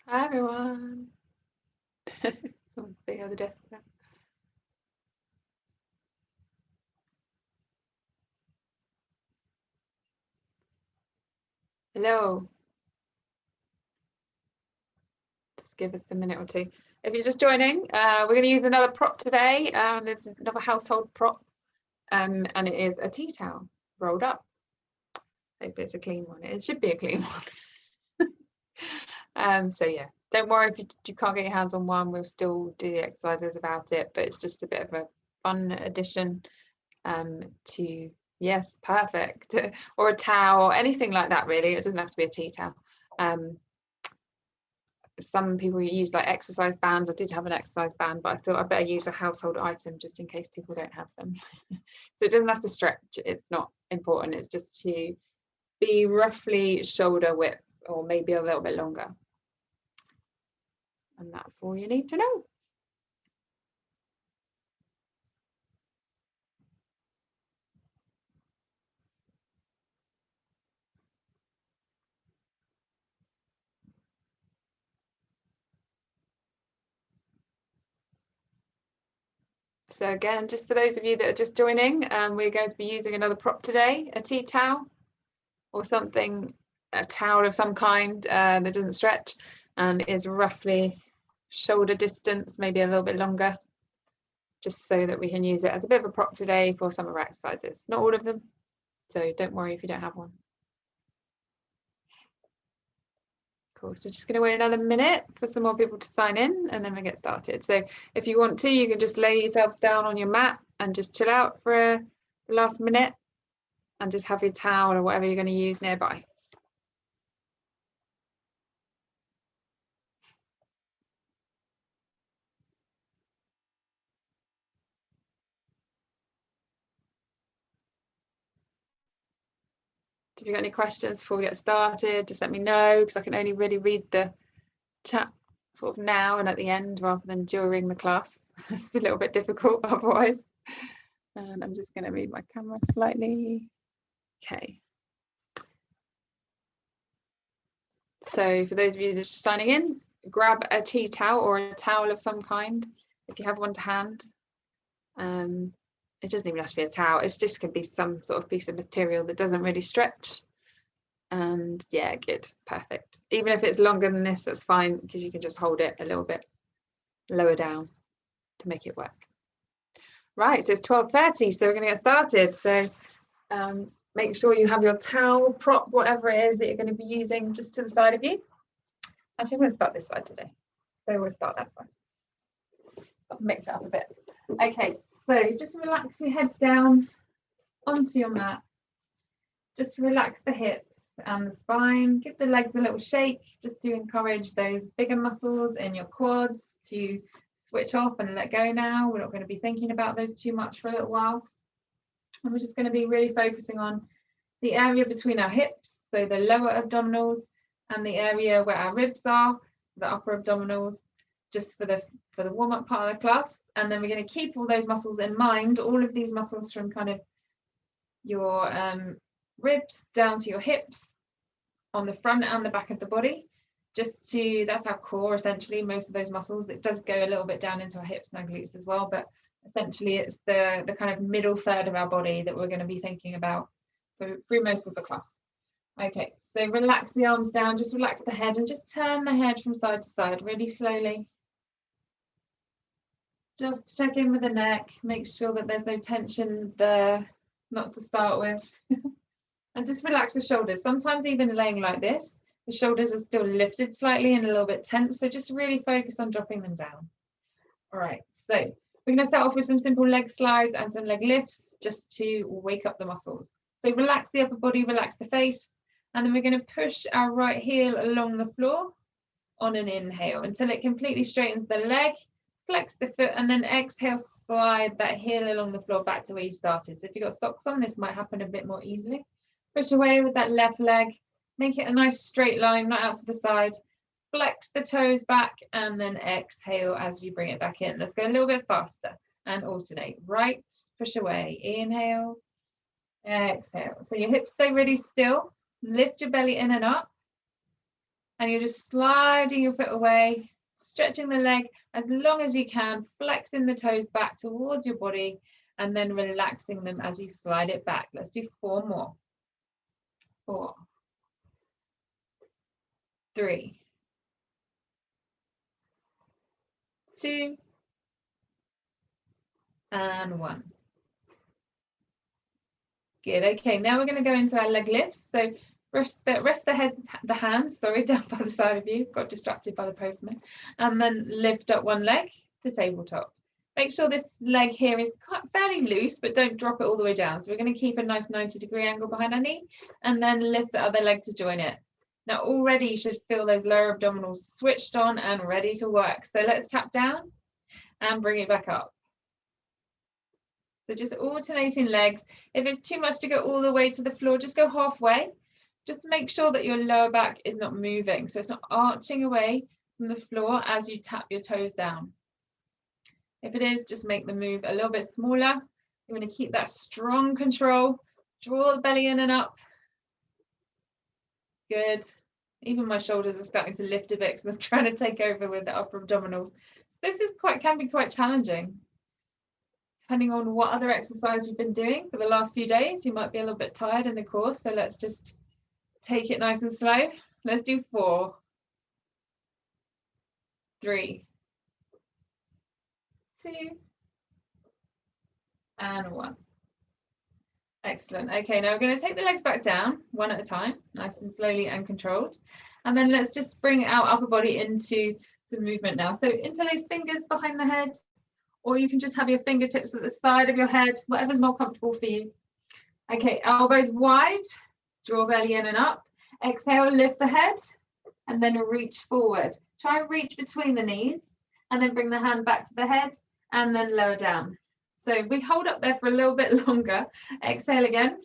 Hi everyone. Someone say how the desk is. Hello. Just give us a minute or two. If you're just joining, we're going to use another prop today. It's another household prop, and it is a tea towel rolled up. Hope it's a clean one. It should be a clean one. So yeah, don't worry if you can't get your hands on one. We'll still do the exercises about it, but it's just a bit of a fun addition to yes, perfect, or a towel, anything like that. Really, it doesn't have to be a tea towel. Some people use like exercise bands. I did have an exercise band, but I thought I'd better use a household item just in case people don't have them. So it doesn't have to stretch. It's not important. It's just to be roughly shoulder width or maybe a little bit longer. And that's all you need to know. So again, just for those of you that are just joining, we're going to be using another prop today, a tea towel or something, a towel of some kind that doesn't stretch and is roughly shoulder distance, maybe a little bit longer, just so that we can use it as a bit of a prop today for some of our exercises. Not all of them, so don't worry if you don't have one. Cool, so we're just going to wait another minute for some more people to sign in and then we get started. So if you want to, you can just lay yourselves down on your mat and just chill out for the last minute and just have your towel or whatever you're going to use nearby. If you've got any questions before we get started, just let me know, because I can only really read the chat sort of now and at the end rather than during the class. It's a little bit difficult otherwise. And I'm just going to move my camera slightly. Okay. So for those of you just signing in, grab a tea towel or a towel of some kind if you have one to hand. It doesn't even have to be a towel. It's just going to be some sort of piece of material that doesn't really stretch. And yeah, good, perfect. Even if it's longer than this, that's fine, because you can just hold it a little bit lower down to make it work. Right, so it's 12:30, so we're going to get started. So make sure you have your towel, prop, whatever it is that you're going to be using, just to the side of you. Actually, I'm going to start this side today. So we'll start that side. I'll mix it up a bit. Okay, so just relax your head down onto your mat. Just relax the hips and the spine. Give the legs a little shake just to encourage those bigger muscles in your quads to switch off and let go now. We're not going to be thinking about those too much for a little while. And we're just going to be really focusing on the area between our hips, so the lower abdominals, and the area where our ribs are, the upper abdominals, just for the warm-up part of the class. And then we're going to keep all those muscles in mind, all of these muscles from kind of your ribs down to your hips on the front and the back of the body, just to, that's our core essentially, most of those muscles. It does go a little bit down into our hips and our glutes as well, but essentially it's the kind of middle third of our body that we're going to be thinking about through most of the class. Okay, so relax the arms down, just relax the head and just turn the head from side to side really slowly. Just check in with the neck, make sure that there's no tension there, not to start with. And just relax the shoulders. Sometimes even laying like this, the shoulders are still lifted slightly and a little bit tense. So just really focus on dropping them down. All right, so we're going to start off with some simple leg slides and some leg lifts just to wake up the muscles. So relax the upper body, relax the face, and then we're going to push our right heel along the floor on an inhale until it completely straightens the leg. Flex the foot and then exhale, slide that heel along the floor back to where you started. So if you've got socks on, this might happen a bit more easily. Push away with that left leg, make it a nice straight line, not out to the side. Flex the toes back and then exhale as you bring it back in. Let's go a little bit faster and alternate. Right, push away, inhale, exhale. So your hips stay really still. Lift your belly in and up. And you're just sliding your foot away, stretching the leg as long as you can, flexing the toes back towards your body, and then relaxing them as you slide it back. Let's do 4 more. 4, 3, 2, and 1. Good. Okay, now we're going to go into our leg lifts. So rest the hands, sorry, down by the side of you. Got distracted by the postman. And then lift up one leg to tabletop. Make sure this leg here is fairly loose, but don't drop it all the way down. So we're going to keep a nice 90-degree angle behind our knee, and then lift the other leg to join it. Now already you should feel those lower abdominals switched on and ready to work. So let's tap down and bring it back up. So just alternating legs. If it's too much to go all the way to the floor, just go halfway. Just to make sure that your lower back is not moving. So it's not arching away from the floor as you tap your toes down. If it is, just make the move a little bit smaller. You want to keep that strong control. Draw the belly in and up. Good. Even my shoulders are starting to lift a bit because I'm trying to take over with the upper abdominals. This is can be quite challenging. Depending on what other exercise you've been doing for the last few days, you might be a little bit tired in the course. So let's just take it nice and slow. Let's do 4, 3, 2, and 1. Excellent. Okay, now we're going to take the legs back down one at a time, nice and slowly and controlled. And then let's just bring our upper body into some movement now. So interlace fingers behind the head, or you can just have your fingertips at the side of your head, whatever's more comfortable for you. Okay, elbows wide, draw belly in and up. Exhale, lift the head, and then reach forward. Try and reach between the knees, and then bring the hand back to the head, and then lower down. So we hold up there for a little bit longer. Exhale again.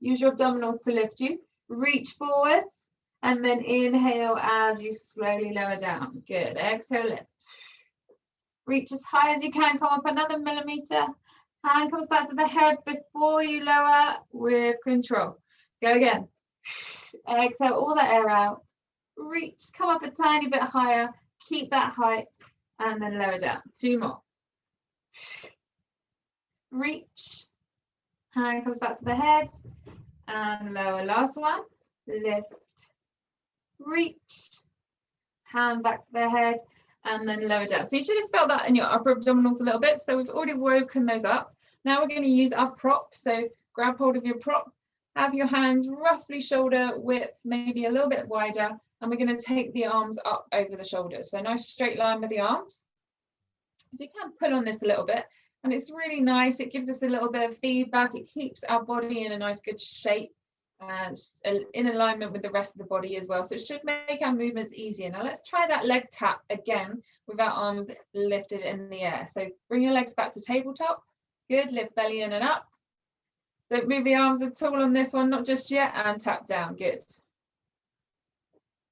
Use your abdominals to lift you. Reach forwards, and then inhale as you slowly lower down. Good. Exhale, lift. Reach as high as you can. Come up another millimeter. Hand comes back to the head before you lower with control. Go again. Exhale all the air out. Reach, come up a tiny bit higher. Keep that height, and then lower down. 2 more. Reach. Hand comes back to the head, and lower. Last one. Lift. Reach. Hand back to the head, and then lower down. So you should have felt that in your upper abdominals a little bit. So we've already woken those up. Now we're going to use our prop. So grab hold of your prop, have your hands roughly shoulder width, maybe a little bit wider, and we're going to take the arms up over the shoulders. So nice straight line with the arms. So you can pull on this a little bit, and it's really nice. It gives us a little bit of feedback. It keeps our body in a nice good shape and in alignment with the rest of the body as well. So it should make our movements easier. Now let's try that leg tap again with our arms lifted in the air. So bring your legs back to tabletop. Good, lift belly in and up. Don't move the arms at all on this one, not just yet, and tap down. Good.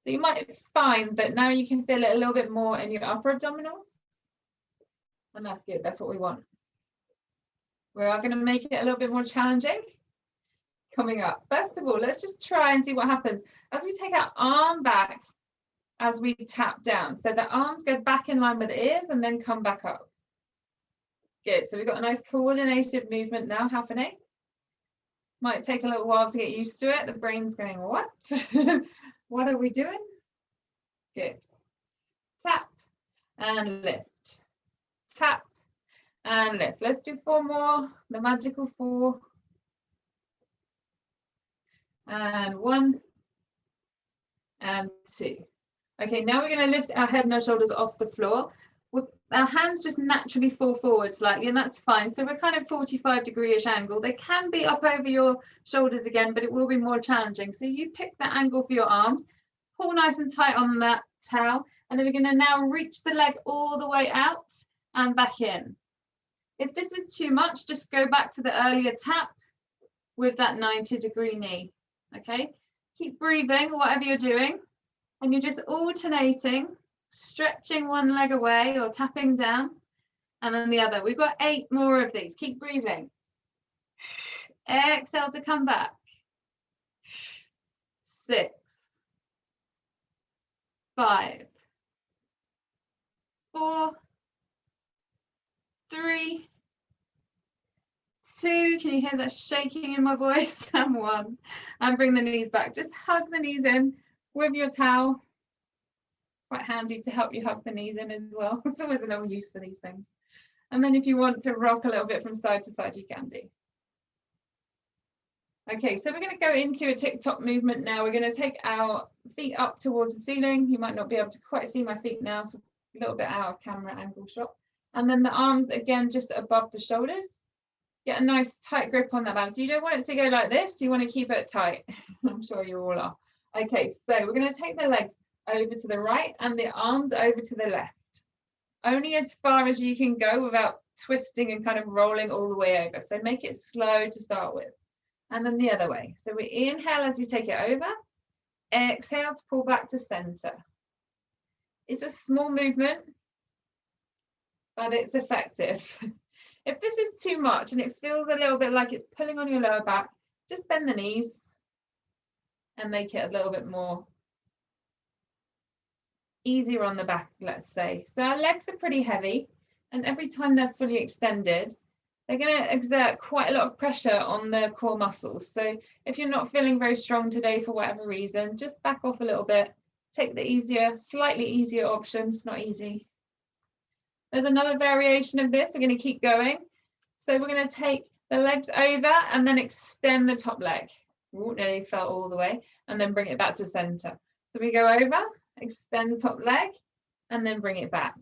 So you might find that now you can feel it a little bit more in your upper abdominals. And that's good, that's what we want. We are going to make it a little bit more challenging coming up. First of all, let's just try and see what happens as we take our arm back as we tap down. So the arms go back in line with the ears and then come back up. Good, so we've got a nice coordinated movement now happening. Might take a little while to get used to it. The brain's going, what? What are we doing? Good. Tap and lift. Tap and lift. Let's do 4 more. The magical 4. And 1. And 2. Okay, now we're going to lift our head and our shoulders off the floor. Our hands just naturally fall forward slightly, and that's fine. So we're kind of 45-degree-ish angle. They can be up over your shoulders again, but it will be more challenging. So you pick that angle for your arms, pull nice and tight on that towel, and then we're going to now reach the leg all the way out and back in. If this is too much, just go back to the earlier tap with that 90-degree knee. Okay, keep breathing, whatever you're doing, and you're just alternating, stretching one leg away or tapping down, and then the other. We've got 8 more of these. Keep breathing. Exhale to come back. 6, Can you hear that shaking in my voice? And 1. And bring the knees back. Just hug the knees in with your towel. Quite handy to help you hug the knees in as well. It's always a little use for these things. And then if you want to rock a little bit from side to side, you can do. Okay, so we're going to go into a tick-tock movement now. We're going to take our feet up towards the ceiling. You might not be able to quite see my feet now, so a little bit out of camera angle shot. And then the arms, again, just above the shoulders. Get a nice tight grip on that balance. You don't want it to go like this. You want to keep it tight. I'm sure you all are. Okay, so we're going to take the legs over to the right and the arms over to the left. Only as far as you can go without twisting and kind of rolling all the way over. So make it slow to start with. And then the other way. So we inhale as we take it over. Exhale to pull back to center. It's a small movement, but it's effective. If this is too much and it feels a little bit like it's pulling on your lower back, just bend the knees and make it a little bit more easier on the back, let's say. So our legs are pretty heavy, and every time they're fully extended, they're going to exert quite a lot of pressure on the core muscles. So if you're not feeling very strong today for whatever reason, just back off a little bit. Take the easier, slightly easier option. It's not easy. There's another variation of this. We're going to keep going. So we're going to take the legs over and then extend the top leg. Ooh, nearly fell all the way. And then bring it back to center. So we go over, extend the top leg, and then bring it back.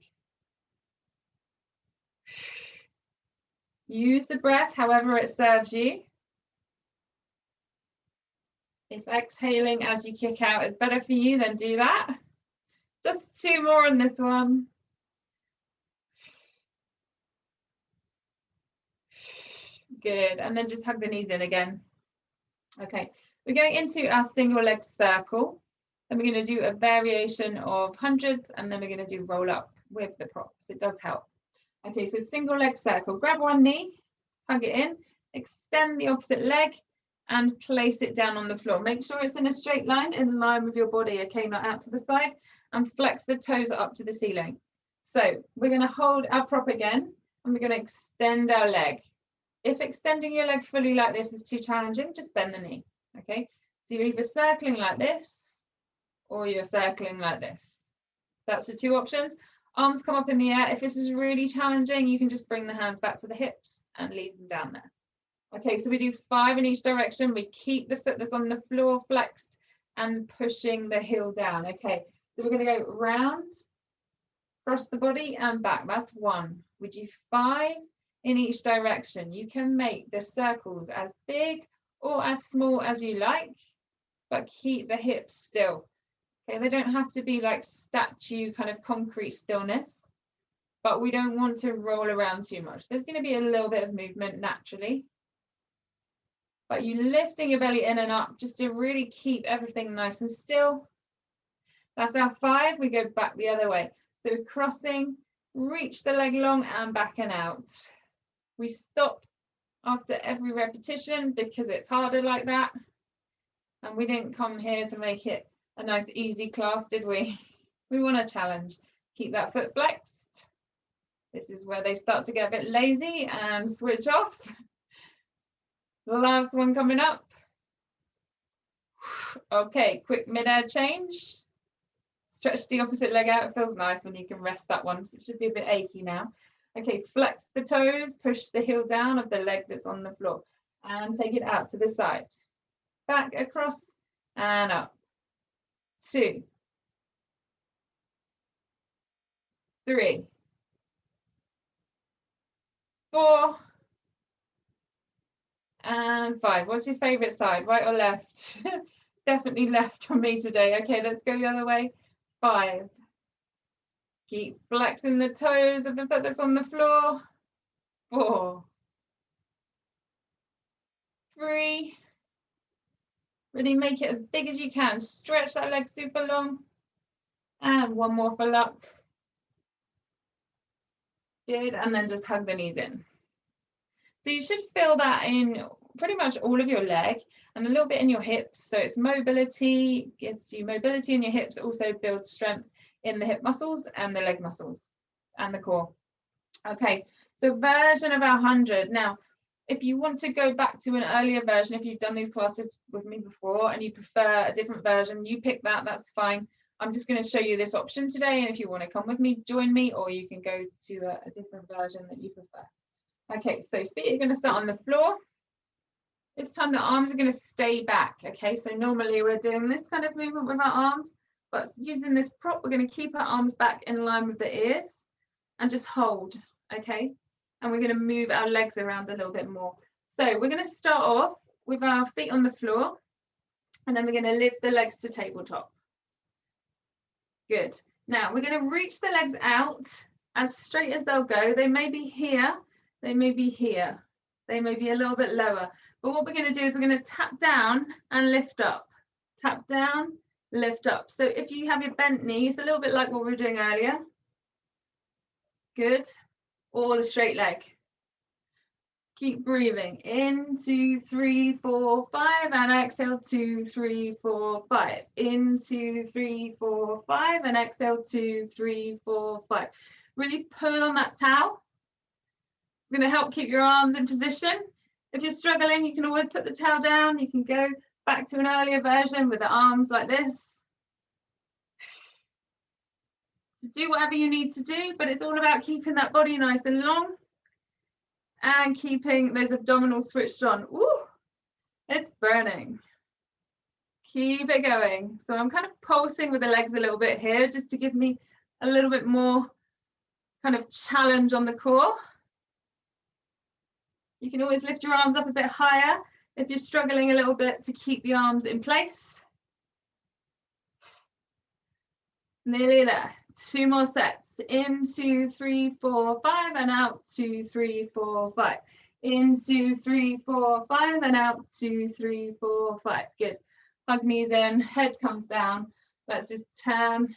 Use the breath however it serves you. If exhaling as you kick out is better for you, then do that. Just 2 more on this one. Good, and then just hug the knees in again. Okay, we're going into our single leg circle. Then we're going to do a variation of hundreds, and then we're going to do roll up with the props. It does help. Okay, so single leg circle. Grab one knee, hug it in, extend the opposite leg, and place it down on the floor. Make sure it's in a straight line, in line with your body, okay, not out to the side, and flex the toes up to the ceiling. So we're going to hold our prop again, and we're going to extend our leg. If extending your leg fully like this is too challenging, just bend the knee, okay? So you're either circling like this, or you're circling like this. That's the 2 options. Arms come up in the air. If this is really challenging, you can just bring the hands back to the hips and leave them down there. Okay, so we do 5 in each direction. We keep the foot that's on the floor flexed and pushing the heel down. Okay, so we're going to go round, across the body and back. That's 1. We do 5 in each direction. You can make the circles as big or as small as you like, but keep the hips still. Okay, they don't have to be like statue kind of concrete stillness, but we don't want to roll around too much. There's going to be a little bit of movement naturally, but you lifting your belly in and up just to really keep everything nice and still. That's our 5. We go back the other way. So we're crossing, reach the leg long and back and out. We stop after every repetition because it's harder like that. And we didn't come here to make it a nice easy class, did we? We want a challenge. Keep that foot flexed. This is where they start to get a bit lazy and switch off. The last one coming up. Okay, quick mid-air change. Stretch the opposite leg out. It feels nice when you can rest that one. So it should be a bit achy now. Okay, flex the toes, push the heel down of the leg that's on the floor and take it out to the side. Back, across and up. 2, 3, 4, and 5. What's your favorite side, right or left? Definitely left for me today. Okay, let's go the other way. 5. Keep flexing the toes of the foot that's on the floor. 4, 3. Really make it as big as you can. Stretch that leg super long. And 1 more for luck. Good, and then just hug the knees in. So you should feel that in pretty much all of your leg and a little bit in your hips. So it's mobility, gives you mobility in your hips, also builds strength in the hip muscles and the leg muscles and the core. Okay, so version of our 100. Now, if you want to go back to an earlier version, if you've done these classes with me before and you prefer a different version, you pick that, that's fine. I'm just going to show you this option today, and if you want to come with me, join me, or you can go to a different version that you prefer. Okay, so feet are going to start on the floor. This time the arms are going to stay back. Okay, so normally we're doing this kind of movement with our arms, but using this prop, we're going to keep our arms back in line with the ears and just hold. Okay, and we're going to move our legs around a little bit more. So we're going to start off with our feet on the floor, and then we're going to lift the legs to tabletop. Good. Now we're going to reach the legs out as straight as they'll go. They may be here, they may be here, they may be a little bit lower. But what we're going to do is we're going to tap down and lift up. Tap down, lift up. So if you have your bent knees, a little bit like what we were doing earlier. Good. Or the straight leg. Keep breathing. In, 2, 3, 4, 5, and exhale, 2, 3, 4, 5. In, 2, 3, 4, 5, and exhale, 2, 3, 4, 5. Really pull on that towel. It's going to help keep your arms in position. If you're struggling, you can always put the towel down. You can go back to an earlier version with the arms like this. So do whatever you need to do, but it's all about keeping that body nice and long and keeping those abdominals switched on. Ooh, it's burning. Keep it going. So I'm kind of pulsing with the legs a little bit here, just to give me a little bit more kind of challenge on the core. You can always lift your arms up a bit higher if you're struggling a little bit to keep the arms in place. Nearly there. 2 more sets. In, 2, 3, 4, 5, and out, 2, 3, 4, 5. In, 2, 3, 4, 5, and out, 2, 3, 4, 5. Good. Hug knees in, head comes down. Let's just turn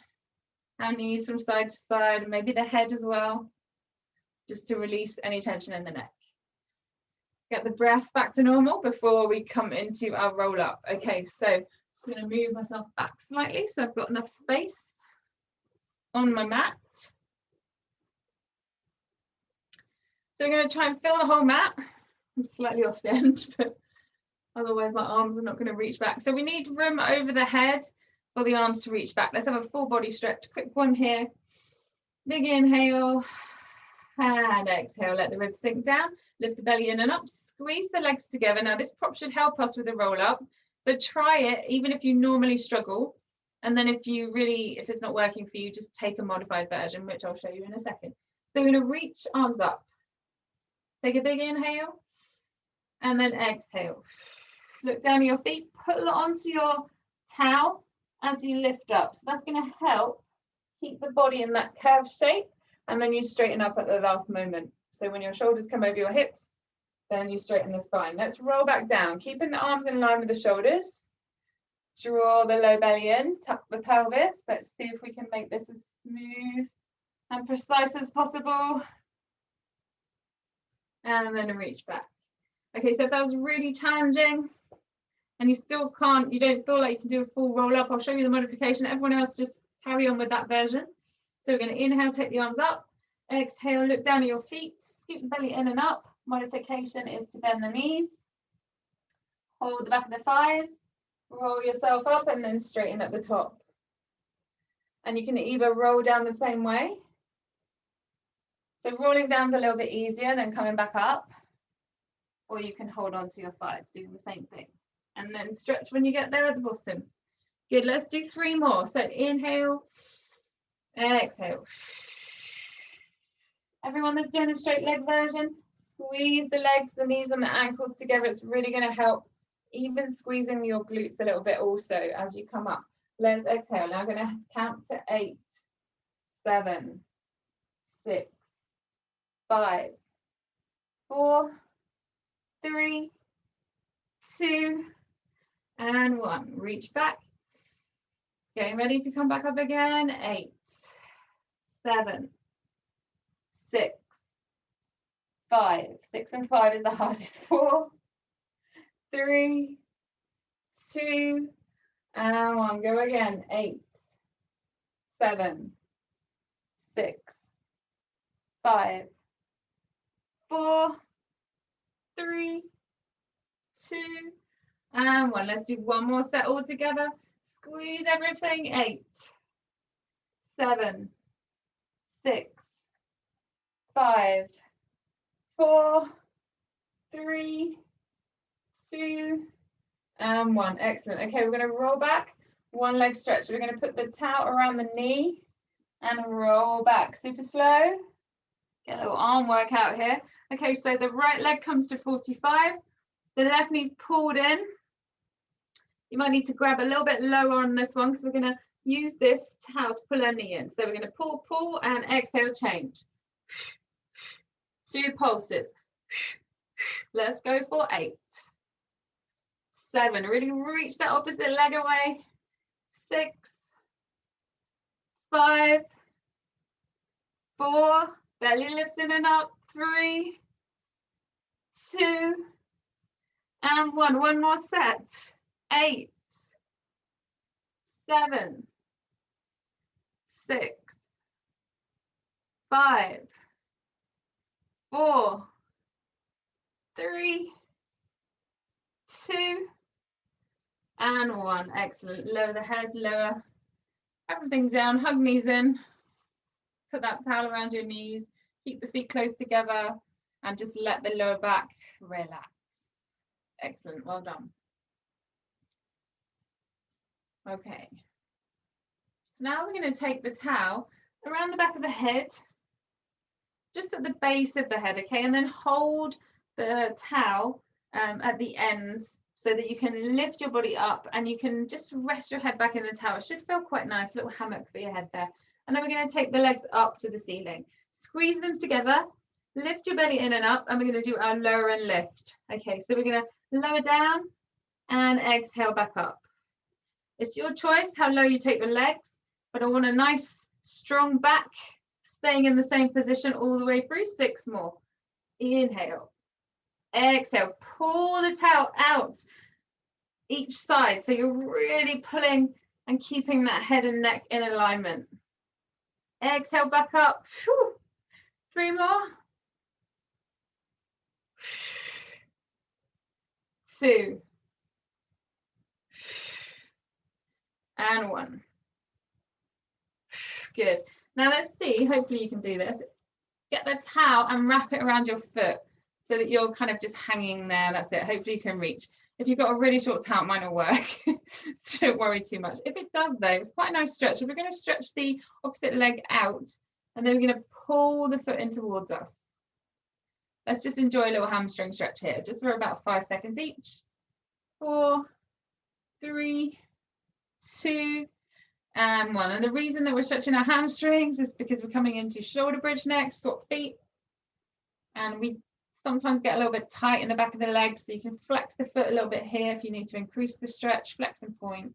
our knees from side to side, maybe the head as well, just to release any tension in the neck. Get the breath back to normal before we come into our roll up. Okay, so I'm just going to move myself back slightly so I've got enough space on my mat. So we're going to try and fill the whole mat. I'm slightly off the end, but otherwise my arms are not going to reach back. So we need room over the head for the arms to reach back. Let's have a full body stretch. Quick one here. Big inhale and exhale. Let the ribs sink down. Lift the belly in and up. Squeeze the legs together. Now this prop should help us with the roll up. So try it even if you normally struggle. And then if it's not working for you, just take a modified version, which I'll show you in a second. So we're going to reach arms up. Take a big inhale and then exhale. Look down at your feet, pull onto your towel as you lift up. So that's going to help keep the body in that curved shape, and then you straighten up at the last moment. So when your shoulders come over your hips, then you straighten the spine. Let's roll back down, keeping the arms in line with the shoulders. Draw the low belly in, tuck the pelvis. Let's see if we can make this as smooth and precise as possible. And then reach back. Okay, so if that was really challenging and you still can't, you don't feel like you can do a full roll up, I'll show you the modification. Everyone else just carry on with that version. So we're going to inhale, take the arms up. Exhale, look down at your feet, scoop the belly in and up. Modification is to bend the knees. Hold the back of the thighs. Roll yourself up and then straighten at the top. And you can either roll down the same way. So rolling down is a little bit easier than coming back up. Or you can hold on to your thighs, doing the same thing. And then stretch when you get there at the bottom. Good, let's do 3 more. So inhale, exhale. Everyone that's doing the straight leg version, squeeze the legs, the knees and the ankles together. It's really going to help, even squeezing your glutes a little bit also as you come up. Let's exhale. Now I'm going to count to 8, 7, 6, 5, 4, 3, 2, and 1. Reach back. Getting ready to come back up again. 8, 7, 6, 5. 6 and 5 is the hardest. 4, 3, 2, and 1. Go again. 8, 7, 6, 5, 4, 3, 2, and 1. Let's do one more set all together. Squeeze everything. 8, 7, 6, 5, 4, 3, 2, and 1. Excellent. Okay, we're going to roll back. One leg stretch. We're going to put the towel around the knee and roll back. Super slow. Get a little arm workout here. Okay, so the right leg comes to 45. The left knee's pulled in. You might need to grab a little bit lower on this one because we're going to use this towel to pull our knee in. So we're going to pull, pull, and exhale, change. 2 pulses. Let's go for 8, 7. Really reach that opposite leg away. 6, 5, 4. Belly lifts in and up. 3, 2, and 1. One more set. 8, 7, 6, 5, 4, 3, 2, and 1. Excellent. Lower the head, lower everything down, hug knees in. Put that towel around your knees. Keep the feet close together and just let the lower back relax. Excellent. Well done. Okay. So now we're going to take the towel around the back of the head, just at the base of the head, okay? And then hold the towel at the ends so that you can lift your body up and you can just rest your head back in the towel. It should feel quite nice, little hammock for your head there. And then we're going to take the legs up to the ceiling. Squeeze them together, lift your belly in and up, and we're going to do our lower and lift. Okay, so we're going to lower down and exhale back up. It's your choice how low you take the legs, but I want a nice strong back, staying in the same position all the way through. 6 more. Inhale. Exhale. Pull the towel out each side. So you're really pulling and keeping that head and neck in alignment. Exhale back up. 3 more. 2. And 1. Good. Now let's see, hopefully you can do this. Get the towel and wrap it around your foot so that you're kind of just hanging there. That's it. Hopefully you can reach. If you've got a really short towel, mine will work. So don't worry too much. If it does though, it's quite a nice stretch. So we're going to stretch the opposite leg out and then we're going to pull the foot in towards us. Let's just enjoy a little hamstring stretch here, just for about 5 seconds each. 4, 3, 2, and 1. And the reason that we're stretching our hamstrings is because we're coming into shoulder bridge next, swap feet. And we sometimes get a little bit tight in the back of the leg, so you can flex the foot a little bit here if you need to increase the stretch, flex and point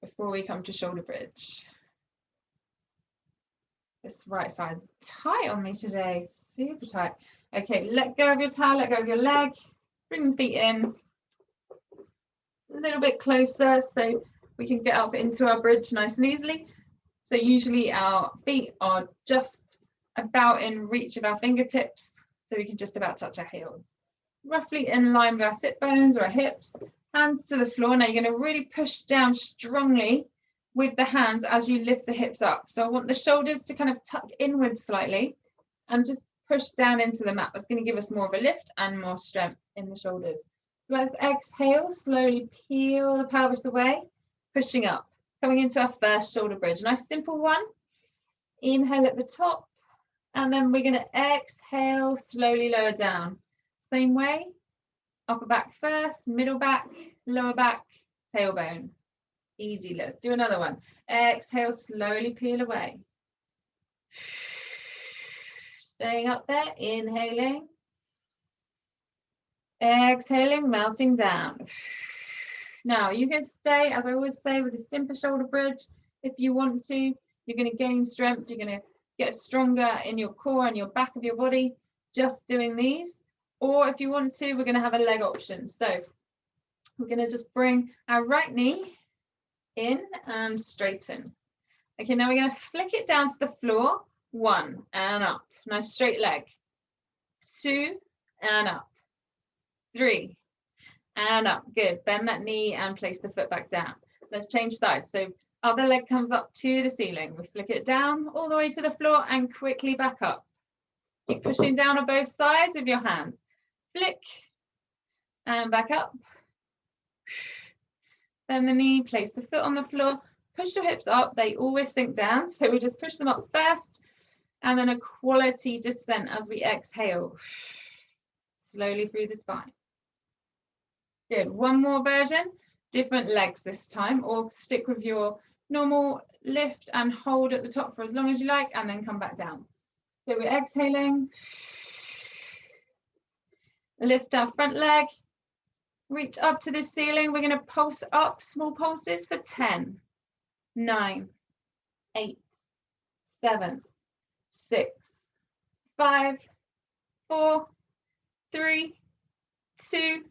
before we come to shoulder bridge. This right side's tight on me today, super tight. Okay, let go of your towel, let go of your leg, bring the feet in a little bit closer so we can get up into our bridge nice and easily. So usually our feet are just about in reach of our fingertips, so we can just about touch our heels. Roughly in line with our sit bones or our hips, hands to the floor. Now you're going to really push down strongly with the hands as you lift the hips up. So I want the shoulders to kind of tuck inwards slightly and just push down into the mat. That's going to give us more of a lift and more strength in the shoulders. So let's exhale, slowly peel the pelvis away, pushing up, coming into our first shoulder bridge. Nice simple one. Inhale at the top, and then we're going to exhale, slowly lower down. Same way, upper back first, middle back, lower back, tailbone. Easy. Let's do another one. Exhale, slowly peel away. Staying up there, inhaling. Exhaling, melting down. Now you can stay, as I always say, with a simple shoulder bridge. If you want to, you're going to gain strength. You're going to get stronger in your core and your back of your body just doing these. Or if you want to, we're going to have a leg option. So we're going to just bring our right knee in and straighten. Okay, now we're going to flick it down to the floor. 1 and up. Nice straight leg. 2, and up. 3, and up. Good. Bend that knee and place the foot back down. Let's change sides. So other leg comes up to the ceiling. We flick it down all the way to the floor and quickly back up. Keep pushing down on both sides with your hands. Flick and back up. Bend the knee, place the foot on the floor. Push your hips up. They always sink down. So we just push them up first and then a quality descent as we exhale. Slowly through the spine. Good. One more version. Different legs this time, or stick with your normal lift and hold at the top for as long as you like and then come back down. So we're exhaling. Lift our front leg. Reach up to the ceiling. We're going to pulse up, small pulses for 10, 9, 8, 7, 6, 5, 4, 3, 2,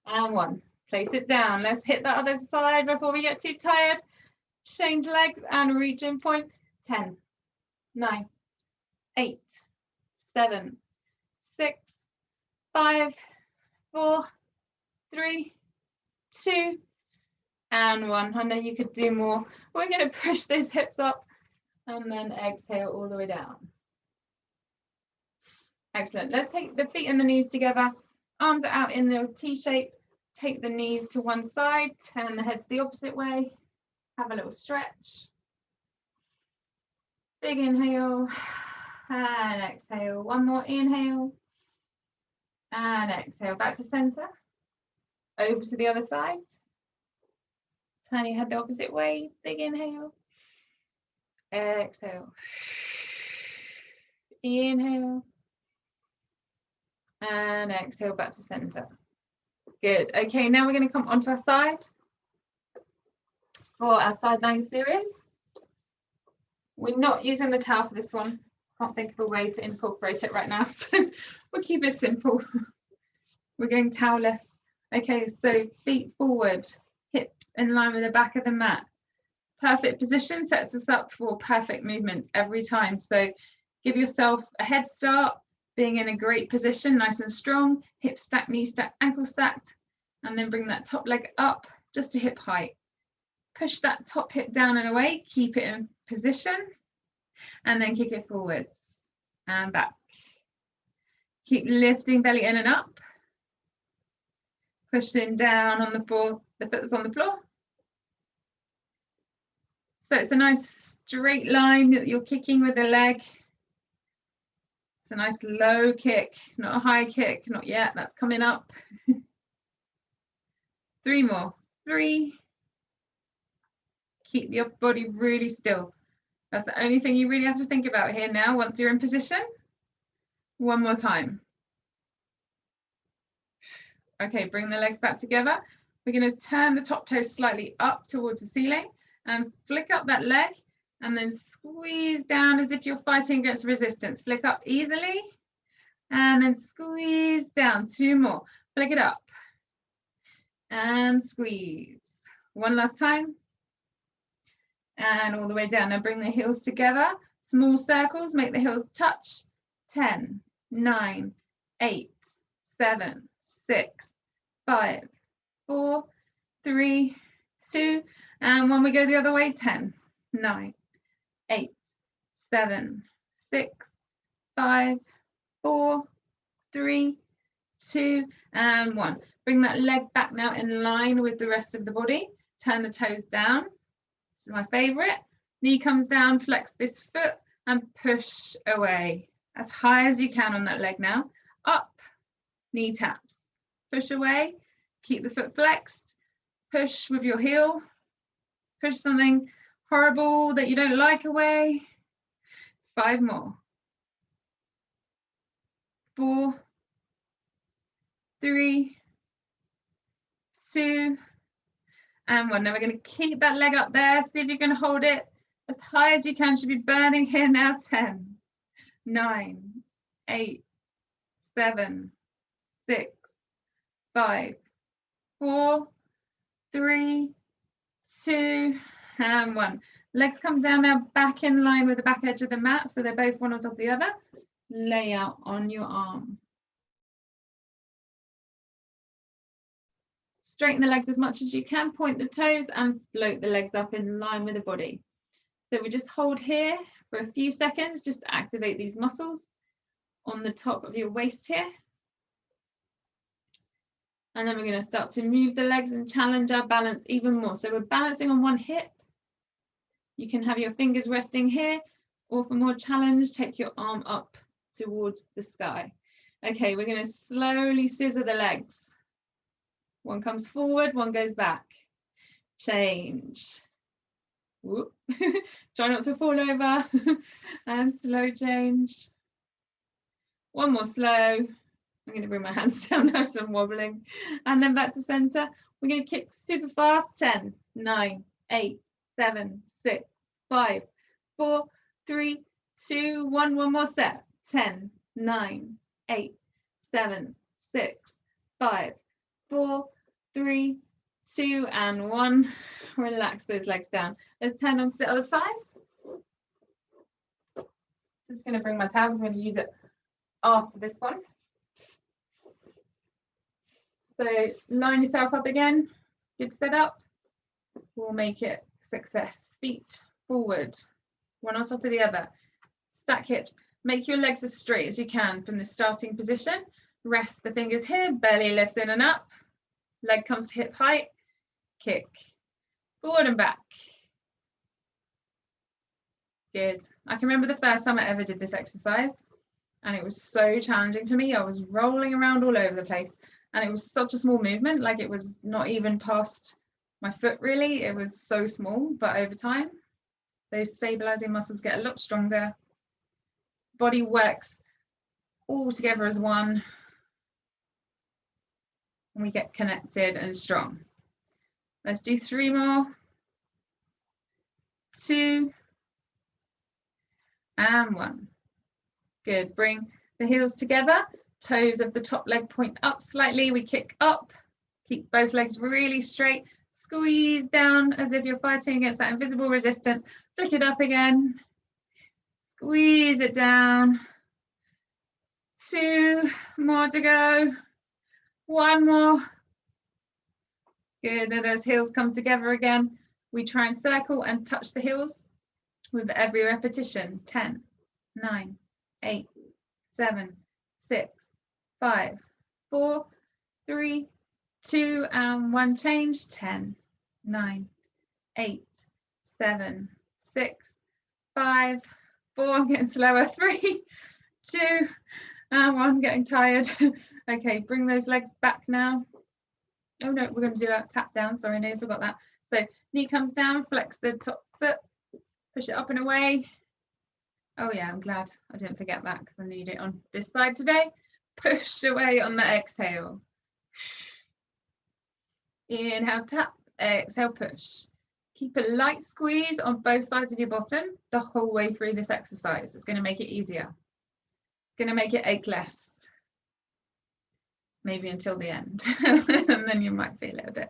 and 1. Place it down. Let's hit the other side before we get too tired. Change legs and reach in point. 10, 9, 8, 7, 6, 5, 4, 3, 2, and 1. I know you could do more. We're going to push those hips up and then exhale all the way down. Excellent. Let's take the feet and the knees together. Arms are out in the T shape. Take the knees to one side. Turn the head the opposite way. Have a little stretch. Big inhale and exhale. One more inhale and exhale. Back to center. Over to the other side. Turn your head the opposite way. Big inhale. Exhale. Inhale. And exhale back to center. Good. Okay, now we're going to come onto our side for our side lying series. We're not using the towel for this one. Can't think of a way to incorporate it right now, so we'll keep it simple. We're going towelless. Okay, so feet forward, hips in line with the back of the mat. Perfect position sets us up for perfect movements every time. So give yourself a head start, being in a great position, nice and strong, hip stacked, knee stacked, ankle stacked, and then bring that top leg up just to hip height. Push that top hip down and away, keep it in position, and then kick it forwards and back. Keep lifting belly in and up. Pushing down on the floor, the foot that's on the floor. So it's a nice straight line that you're kicking with the leg. It's a nice low kick, not a high kick, not yet, that's coming up. 3 more, 3. Keep your body really still. That's the only thing you really have to think about here now once you're in position. 1 more time. Okay, bring the legs back together. We're going to turn the top toes slightly up towards the ceiling and flick up that leg and then squeeze down as if you're fighting against resistance. Flick up easily and then squeeze down. 2 more. Flick it up and squeeze. 1 last time. And all the way down. Now bring the heels together. Small circles, make the heels touch. 10, 9, 8, 7, 6, 5, 4, 3, 2, and when we go the other way, 10, 9, 8, 7, 6, 5, 4, 3, 2, and 1. Bring that leg back now in line with the rest of the body. Turn the toes down. This is my favorite. Knee comes down, flex this foot and push away as high as you can on that leg now. Up, knee taps. Push away, keep the foot flexed. Push with your heel. Push something horrible that you don't like away. 5 more. 4, 3, 2, and 1. Now we're going to keep that leg up there. See if you can hold it as high as you can. Should be burning here now. 10, 9, 8, 7, 6, 5, 4, 3, 2, and 1. Legs come down now, back in line with the back edge of the mat, so they're both one on top of the other. Lay out on your arm. Straighten the legs as much as you can, point the toes and float the legs up in line with the body. So we just hold here for a few seconds, just to activate these muscles on the top of your waist here. And then we're going to start to move the legs and challenge our balance even more. So we're balancing on one hip. You can have your fingers resting here, or for more challenge, take your arm up towards the sky. Okay, we're going to slowly scissor the legs. One comes forward, one goes back. Change. Whoop. Try not to fall over. And slow change. One more slow. I'm going to bring my hands down, have some wobbling. And then back to center. We're going to kick super fast. 10, 9, 8, 7, 6, 5, 4, 3, 2, 1. One more set. 10, 9, 8, 7, 6, 5, 4, 3, 2, and 1. Relax those legs down. Let's turn on to the other side. Just going to bring my towels. I'm going to use it after this one. So line yourself up again. Good setup. We'll make it success. Feet forward, one on top of the other. Stack hips. Make your legs as straight as you can from the starting position. Rest the fingers here. Belly lifts in and up. Leg comes to hip height. Kick. Forward and back. Good. I can remember the first time I ever did this exercise, and it was so challenging for me. I was rolling around all over the place, and it was such a small movement, like it was not even past my foot really. It was so small, but over time, those stabilizing muscles get a lot stronger. Body works all together as one, and we get connected and strong. Let's do 3 more. 2 and 1. Good. Bring the heels together. Toes of the top leg point up slightly. We kick up. Keep both legs really straight. Squeeze down as if you're fighting against that invisible resistance. Flick it up again. Squeeze it down. 2 more to go. 1 more. Good. Then those heels come together again. We try and circle and touch the heels with every repetition. 10, 9, 8, 7, 6, 5, 4, 3, 2, and 1. Change. 10, 9, 8, 7, 6, 5, 4. I'm getting slower. 3, 2, and 1. Getting tired. Okay, bring those legs back now. Oh no, we're going to do a tap down. Sorry, no, I forgot that. So knee comes down, flex the top foot, push it up and away. Oh yeah, I'm glad I didn't forget that because I need it on this side today. Push away on the exhale. Inhale, tap, exhale, push. Keep a light squeeze on both sides of your bottom the whole way through this exercise. It's going to make it easier. It's going to make it ache less. Maybe until the end. And then you might feel it a bit.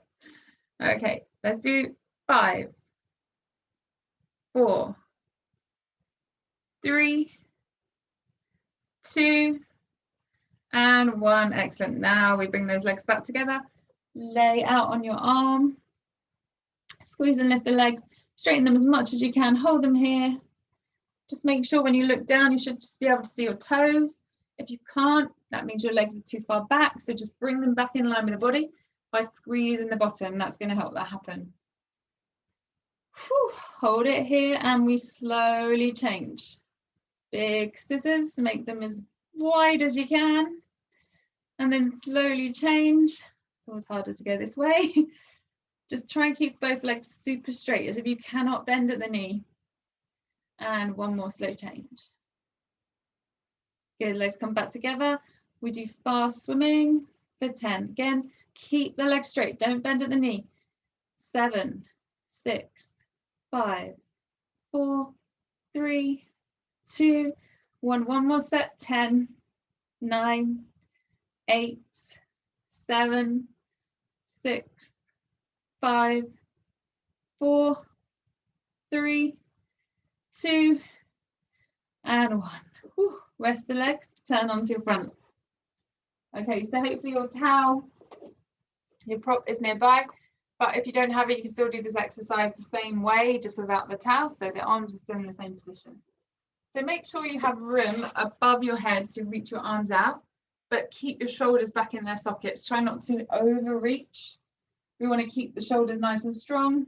Okay, let's do 5, 4, 3, 2, and 1. Excellent. Now we bring those legs back together. Lay out on your arm. Squeeze and lift the legs. Straighten them as much as you can. Hold them here. Just make sure when you look down, you should just be able to see your toes. If you can't, that means your legs are too far back. So just bring them back in line with the body by squeezing the bottom. That's going to help that happen. Whew. Hold it here and we slowly change. Big scissors, make them as wide as you can. And then slowly change. It's always harder to go this way. Just try and keep both legs super straight as if you cannot bend at the knee. And 1 more slow change. Good, legs come back together. We do fast swimming for 10. Again, keep the legs straight. Don't bend at the knee. 7, 6, 5, 4, 3, 2, 1. 1 more set. 10, 9, 8, 7, 6, 5, 4, 3, 2, and 1. Whew. Rest the legs, turn onto your front. Okay, so hopefully your towel Your prop is nearby, but if you don't have it, you can still do this exercise the same way, just without the towel, so the arms are still in the same position. So make sure you have room above your head to reach your arms out, but keep your shoulders back in their sockets. Try not to overreach. We want to keep the shoulders nice and strong.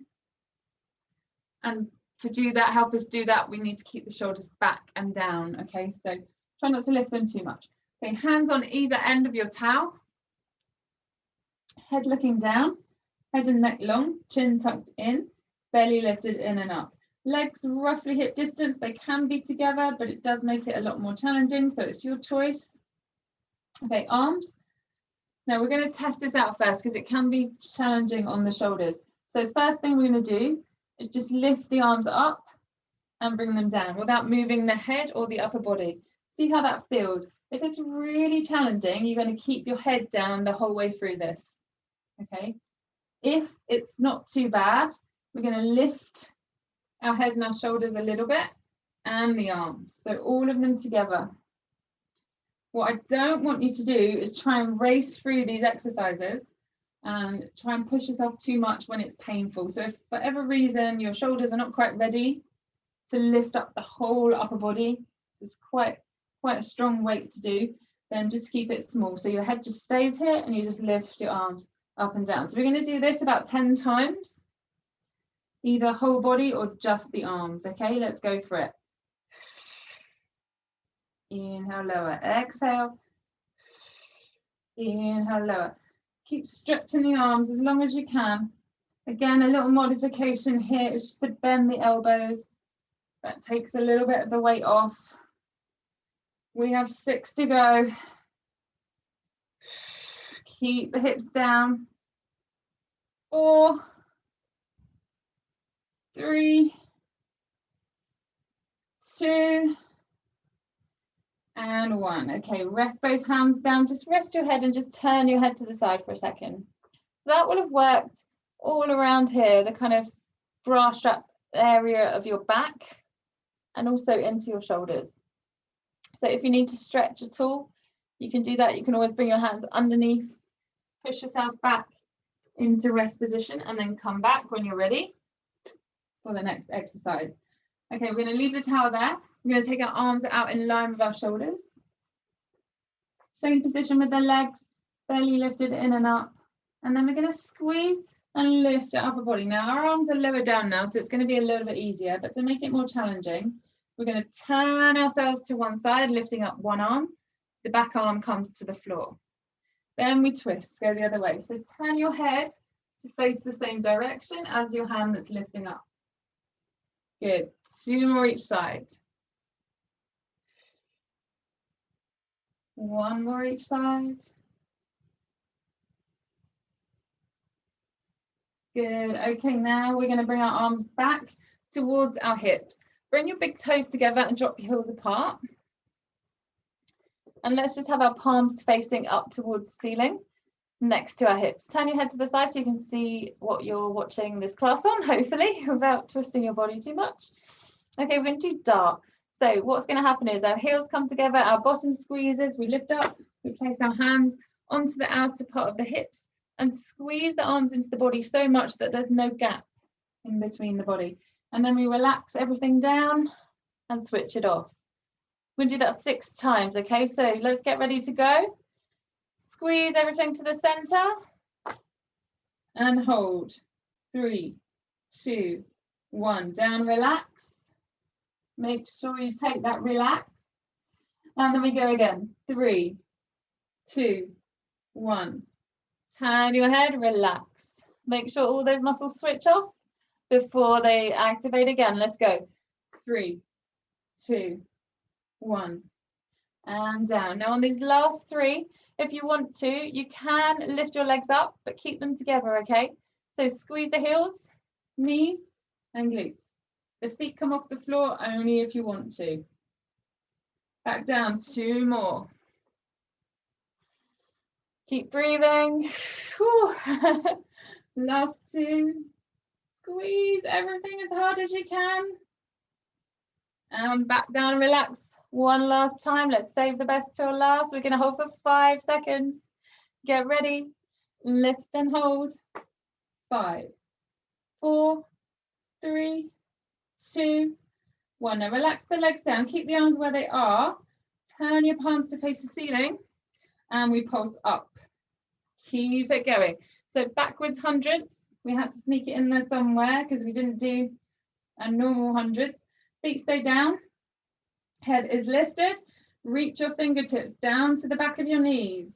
And to do that, help us do that, we need to keep the shoulders back and down, okay? So try not to lift them too much. Okay, hands on either end of your towel. Head looking down, head and neck long, chin tucked in, belly lifted in and up. Legs roughly hip distance, they can be together, but it does make it a lot more challenging, so it's your choice. Okay, arms. Now we're going to test this out first because it can be challenging on the shoulders. So first thing we're going to do is just lift the arms up and bring them down without moving the head or the upper body. See how that feels. If it's really challenging, you're going to keep your head down the whole way through this. Okay. If it's not too bad, we're going to lift our head and our shoulders a little bit and the arms. So all of them together. What I don't want you to do is try and race through these exercises and try and push yourself too much when it's painful. So if for whatever reason your shoulders are not quite ready to lift up the whole upper body, it's quite a strong weight to do, then just keep it small. So your head just stays here and you just lift your arms up and down. So we're going to do this about 10 times, either whole body or just the arms. Okay, let's go for it. Inhale, lower, exhale, inhale, lower. Keep stretching the arms as long as you can. Again, a little modification here is just to bend the elbows. That takes a little bit of the weight off. We have 6 to go. Keep the hips down. 4, 3, 2, and 1. Okay, rest both hands down. Just rest your head and just turn your head to the side for a second. So that will have worked all around here, the kind of bra strap area of your back and also into your shoulders. So if you need to stretch at all, you can do that. You can always bring your hands underneath, push yourself back into rest position and then come back when you're ready for the next exercise. Okay, we're going to leave the towel there. We're going to take our arms out in line with our shoulders. Same position with the legs, belly lifted in and up. And then we're going to squeeze and lift our upper body. Now our arms are lower down now, so it's going to be a little bit easier, but to make it more challenging, we're going to turn ourselves to one side, lifting up one arm. The back arm comes to the floor. Then we twist, go the other way. So turn your head to face the same direction as your hand that's lifting up. Good. 2 more each side. 1 more each side. Good. Okay, now we're going to bring our arms back towards our hips. Bring your big toes together and drop your heels apart. And let's just have our palms facing up towards the ceiling, next to our hips. Turn your head to the side so you can see what you're watching this class on, hopefully, without twisting your body too much. Okay, we're going to do dart. So what's going to happen is our heels come together, our bottom squeezes, we lift up, we place our hands onto the outer part of the hips and squeeze the arms into the body so much that there's no gap in between the body. And then we relax everything down and switch it off. We're going to do that 6 times, okay? So let's get ready to go. Squeeze everything to the center and hold. 3, 2, 1. Down, relax. Make sure you take that relax. And then we go again. 3, 2, 1. Turn your head, relax. Make sure all those muscles switch off before they activate again. Let's go. 3, 2, 1. And down. Now on these last 3, if you want to, you can lift your legs up, but keep them together, okay? So squeeze the heels, knees, and glutes. The feet come off the floor only if you want to. Back down, 2 more. Keep breathing. Last 2. Squeeze everything as hard as you can. And back down, relax. 1 last time. Let's save the best till last. We're going to hold for 5 seconds. Get ready. Lift and hold. 5, 4, 3, 2, 1. Now relax the legs down. Keep the arms where they are. Turn your palms to face the ceiling. And we pulse up. Keep it going. So backwards hundreds. We had to sneak it in there somewhere because we didn't do a normal hundreds. Feet stay down. Head is lifted. Reach your fingertips down to the back of your knees.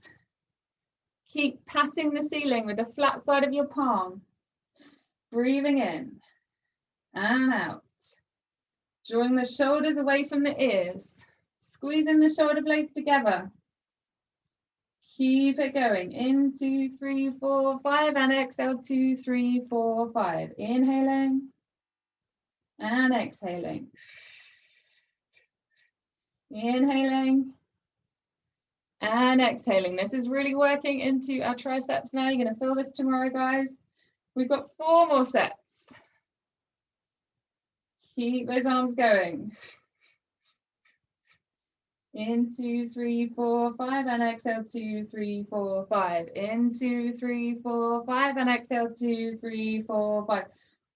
Keep patting the ceiling with the flat side of your palm. Breathing in and out. Drawing the shoulders away from the ears. Squeezing the shoulder blades together. Keep it going. In 2, 3, 4, 5 and exhale 2, 3, 4, 5. Inhaling and exhaling. Inhaling and exhaling. This is really working into our triceps now. You're going to feel this tomorrow, guys. We've got 4 more sets. Keep those arms going. In 2, 3, 4, 5 and exhale 2, 3, 4, 5. In 2, 3, 4, 5 and exhale 2, 3, 4, 5.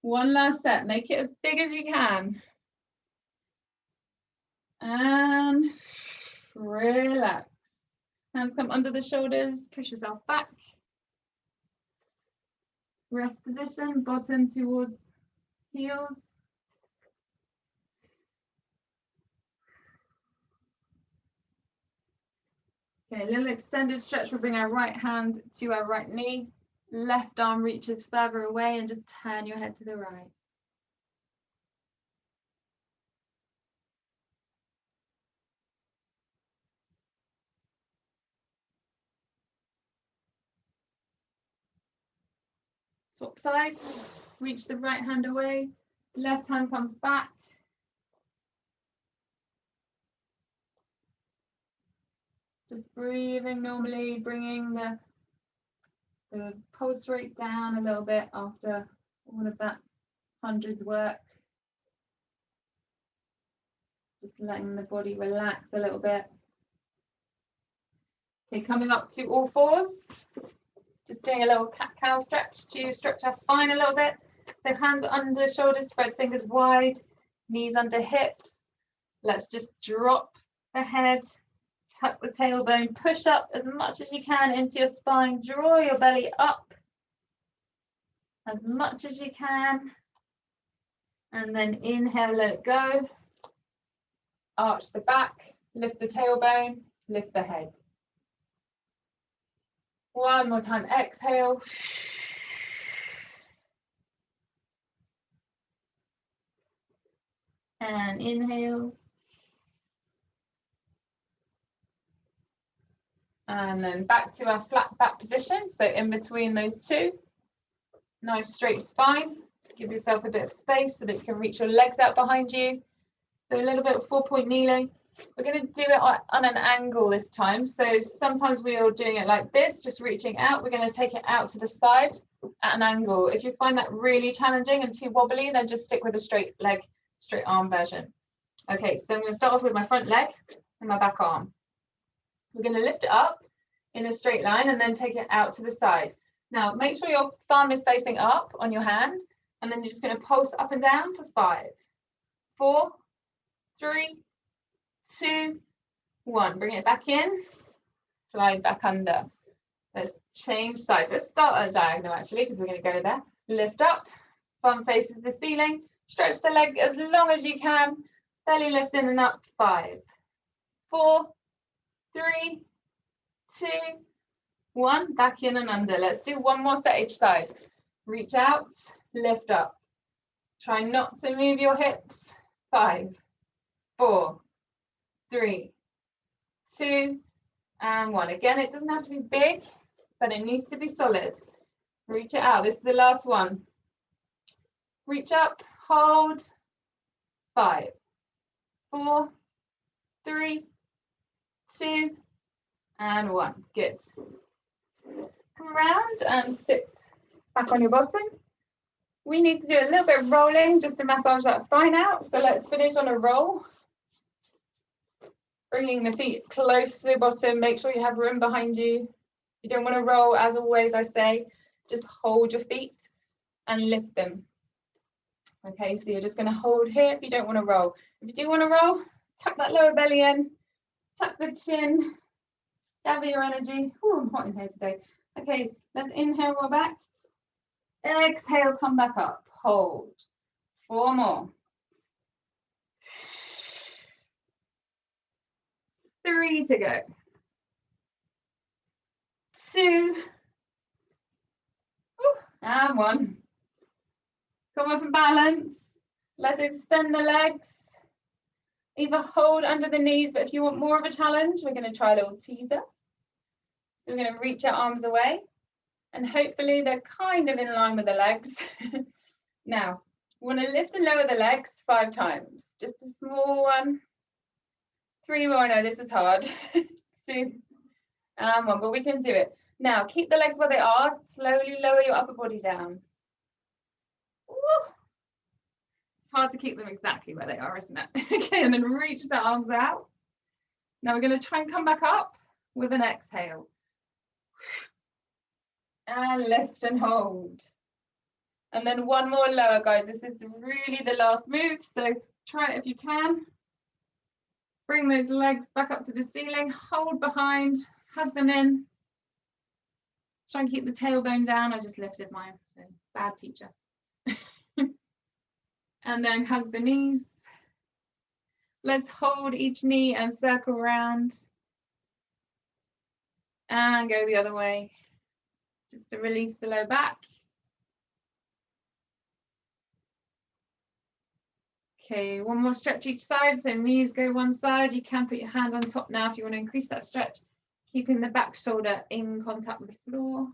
One last set. Make it as big as you can. And relax. Hands come under the shoulders. Push yourself back. Rest position. Bottom towards heels. Okay, a little extended stretch. We'll bring our right hand to our right knee. Left arm reaches further away and just turn your head to the right. Swap sides. Reach the right hand away. Left hand comes back. Just breathing normally, bringing the pulse rate down a little bit after all of that hundreds work. Just letting the body relax a little bit. Okay, coming up to all fours. Just doing a little cat-cow stretch to stretch our spine a little bit. So hands under shoulders, spread fingers wide, knees under hips. Let's just drop the head. Tuck the tailbone, push up as much as you can into your spine, draw your belly up as much as you can, and then inhale, let it go, arch the back, lift the tailbone, lift the head. One more time, exhale. And inhale. And then back to our flat back position. So in between those two, nice straight spine. Give yourself a bit of space so that you can reach your legs out behind you. So a little bit of 4-point kneeling. We're going to do it on an angle this time. So sometimes we are doing it like this, just reaching out. We're going to take it out to the side at an angle. If you find that really challenging and too wobbly, then just stick with a straight leg, straight arm version. Okay, so I'm going to start off with my front leg and my back arm. We're going to lift it up in a straight line and then take it out to the side. Now, make sure your thumb is facing up on your hand, and then you're just going to pulse up and down for 5, 4, 3, 2, 1. Bring it back in, slide back under. Let's change sides. Let's start at a diagonal actually, because we're going to go there. Lift up, thumb faces the ceiling, stretch the leg as long as you can, belly lifts in and up. 5, 4, 3, 2, 1. Back in and under. Let's do one more set each side. Reach out, lift up. Try not to move your hips. 5, 4, 3, 2, and 1. Again, it doesn't have to be big, but it needs to be solid. Reach it out. This is the last one. Reach up, hold. 5, 4, 3, 2, and 1. Good. Come around and sit back on your bottom. We need to do a little bit of rolling just to massage that spine out. So let's finish on a roll. Bringing the feet close to the bottom. Make sure you have room behind you. you don't want to roll, as always I say, just hold your feet and lift them. Okay, so you're just going to hold here if you don't want to roll. If you do want to roll, tuck that lower belly in, tuck the chin, gather your energy. Oh, I'm hot in here today. Okay, let's inhale, roll back. Exhale, come back up. Hold. 4 more. 3 to go. 2. And 1. Come up and balance. Let's extend the legs. Either hold under the knees, but if you want more of a challenge, we're going to try a little teaser. So we're going to reach our arms away, and hopefully they're kind of in line with the legs. Now, we want to lift and lower the legs 5 times. Just a small one. 3 more. No, this is hard. 2 and 1, but we can do it. Now, keep the legs where they are. Slowly lower your upper body down. Woo. It's hard to keep them exactly where they are, isn't it? Okay, and then reach the arms out. Now we're going to try and come back up with an exhale. And lift and hold. And then 1 more lower, guys. This is really the last move, so try it if you can. Bring those legs back up to the ceiling, hold behind, hug them in. Try and keep the tailbone down. I just lifted mine, so bad teacher. And then hug the knees. Let's hold each knee and circle around. And go the other way, just to release the low back. Okay, 1 more stretch each side, so knees go one side. You can put your hand on top now if you want to increase that stretch, keeping the back shoulder in contact with the floor.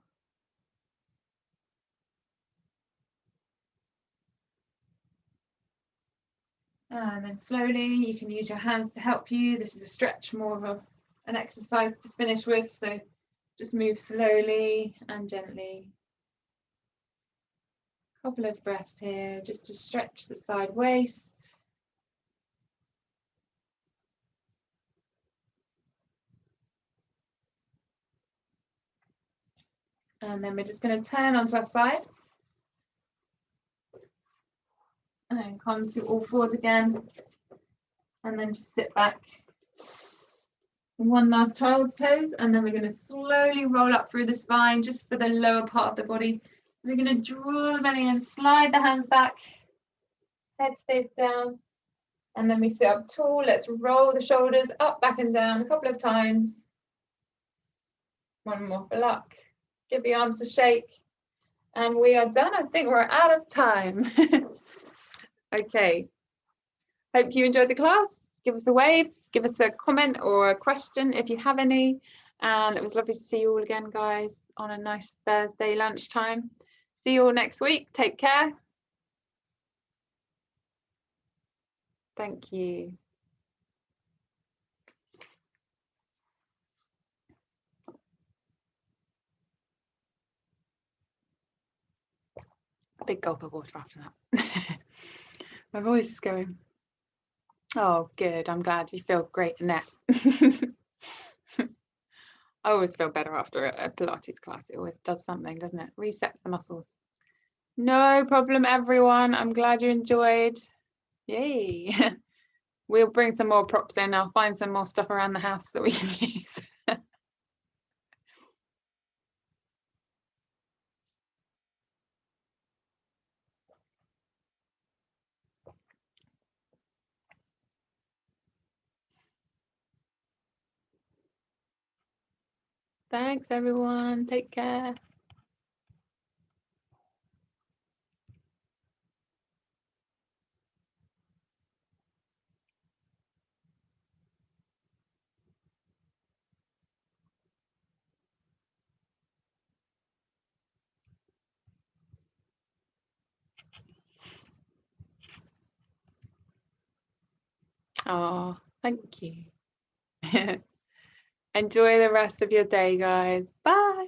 And then slowly, you can use your hands to help you. This is a stretch, more of an exercise to finish with, so just move slowly and gently. Couple of breaths here, just to stretch the side waist. And then we're just going to turn onto our side. And then come to all fours again. And then just sit back. 1 last child's pose. And then we're going to slowly roll up through the spine, just for the lower part of the body. We're going to draw the belly in, slide the hands back. Head stays down. And then we sit up tall. Let's roll the shoulders up, back and down a couple of times. 1 more for luck. Give the arms a shake. And we are done. I think we're out of time. Okay. Hope you enjoyed the class. Give us a wave. Give us a comment or a question if you have any. And it was lovely to see you all again, guys, on a nice Thursday lunchtime. See you all next week. Take care. Thank you. Big gulp of water after that. My voice is going. Oh, good. I'm glad you feel great, Annette. I always feel better after a Pilates class. It always does something, doesn't it? Resets the muscles. No problem, everyone. I'm glad you enjoyed. Yay. We'll bring some more props in. I'll find some more stuff around the house that we can use. Thanks, everyone. Take care. Oh, thank you. Enjoy the rest of your day, guys. Bye.